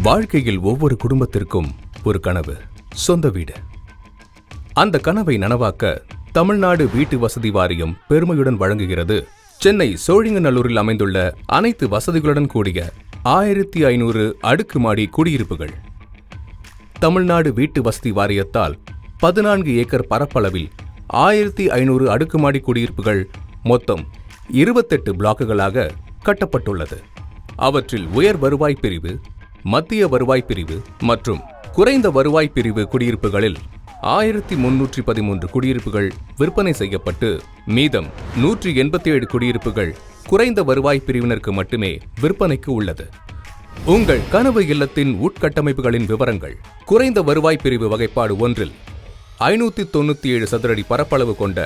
வாழ்க்கையில் ஒவ்வொரு குடும்பத்திற்கும் ஒரு கனவு, சொந்த வீடு. அந்த கனவை நனவாக்க தமிழ்நாடு வீட்டு வசதி வாரியம் பெருமையுடன் வழங்குகிறது சென்னை சோழிங்கநல்லூரில் அமைந்துள்ள அனைத்து வசதிகளுடன் கூடிய 1500 அடுக்குமாடி குடியிருப்புகள். தமிழ்நாடு வீட்டு வசதி வாரியத்தால் 14 ஏக்கர் பரப்பளவில் 1500 அடுக்குமாடி குடியிருப்புகள் மொத்தம் 28 பிளாக்குகளாக கட்டப்பட்டுள்ளது. அவற்றில் உயர் வருவாய் பிரிவு, மத்திய வருவாய் பிரிவு மற்றும் குறைந்த வருவாய் பிரிவு குடியிருப்புகளில் 1313 குடியிருப்புகள் விற்பனை செய்யப்பட்டு மீதம் 187 குடியிருப்புகள் குறைந்த வருவாய் பிரிவினருக்கு மட்டுமே விற்பனைக்கு உள்ளது. உங்கள் கனவு இல்லத்தின் உட்கட்டமைப்புகளின் விவரங்கள். குறைந்த வருவாய் பிரிவு வகைப்பாடு 1 597 சதுரடி பரப்பளவு கொண்ட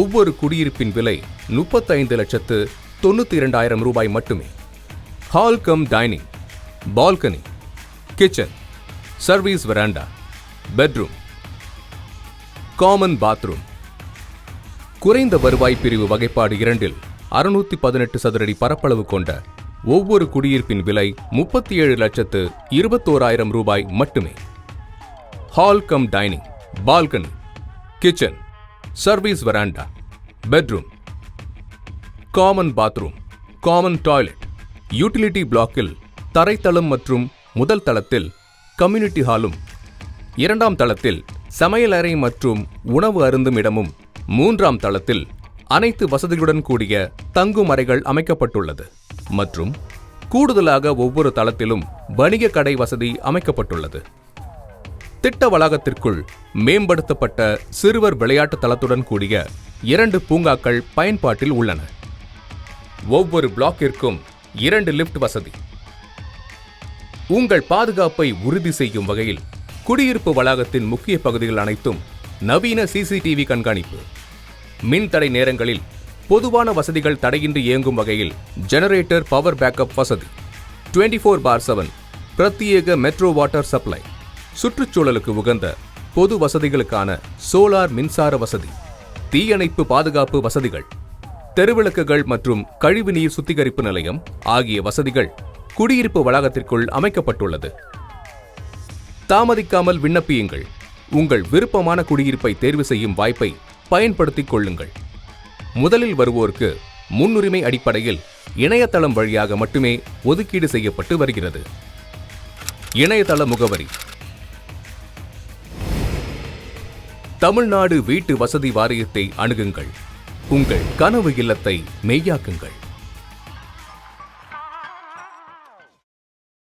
ஒவ்வொரு குடியிருப்பின் விலை 35,92,000 ரூபாய் மட்டுமே. Hall come dining, balcony, kitchen, service veranda, bedroom, common bathroom. குறைந்த வருவாய் பிரிவு வகைப்பாடு 2 618 சதுரடி பரப்பளவு கொண்ட ஒவ்வொரு குடியிருப்பின் விலை 37,21,000 ரூபாய் மட்டுமே. Hall come dining, balcony, kitchen, service veranda, bedroom, common bathroom, common toilet, utility பிளாக்கில் தரைத்தளம் மற்றும் முதல் தளத்தில் கம்யூனிட்டி ஹாலும், இரண்டாம் தளத்தில் சமையலறை மற்றும் உணவு அருந்தும் இடமும், மூன்றாம் தளத்தில் அனைத்து வசதிகளுடன் கூடிய தங்கும் அறைகள் அமைக்கப்பட்டுள்ளது மற்றும் கூடுதலாக ஒவ்வொரு தளத்திலும் வணிக கடை வசதி அமைக்கப்பட்டுள்ளது. திட்ட வளாகத்திற்குள் மேம்படுத்தப்பட்ட சிறுவர் விளையாட்டு தளத்துடன் கூடிய 2 பூங்காக்கள் பயன்பாட்டில் உள்ளன. ஒவ்வொரு பிளாக்கிற்கும் 2 லிஃப்ட் வசதி. உங்கள் பாதுகாப்பை உறுதி செய்யும் வகையில் குடியிருப்பு வளாகத்தின் முக்கிய பகுதிகள் அனைத்தும் நவீன CCTV கண்காணிப்பு. மின்தடை நேரங்களில் பொதுவான வசதிகள் தடையின்றி இயங்கும் வகையில் ஜெனரேட்டர் பவர் பேக்கப் வசதி. 24/7 பிரத்யேக மெட்ரோ வாட்டர் சப்ளை. சுற்றுச்சூழலுக்கு உகந்த பொது வசதிகளுக்கான சோலார் மின்சார வசதி, தீயணைப்பு பாதுகாப்பு வசதிகள், தெருவிளக்குகள் மற்றும் கழிவுநீர் சுத்திகரிப்பு நிலையம் ஆகிய வசதிகள் குடியிருப்பு வளாகத்திற்குள் அமைக்கப்பட்டுள்ளது. தாமதிக்காமல் விண்ணப்பியுங்கள். உங்கள் விருப்பமான குடியிருப்பை தேர்வு செய்யும் வாய்ப்பை பயன்படுத்திக் கொள்ளுங்கள். முதலில் வருவோருக்கு முன்னுரிமை அடிப்படையில் இணையதளம் வழியாக மட்டுமே ஒதுக்கீடு செய்யப்பட்டு வருகிறது. இணையதள முகவரி: தமிழ்நாடு வீட்டு வசதி வாரியத்தை அணுகுங்கள். உங்கள் கனவு இல்லத்தை மெய்யாக்குங்கள்.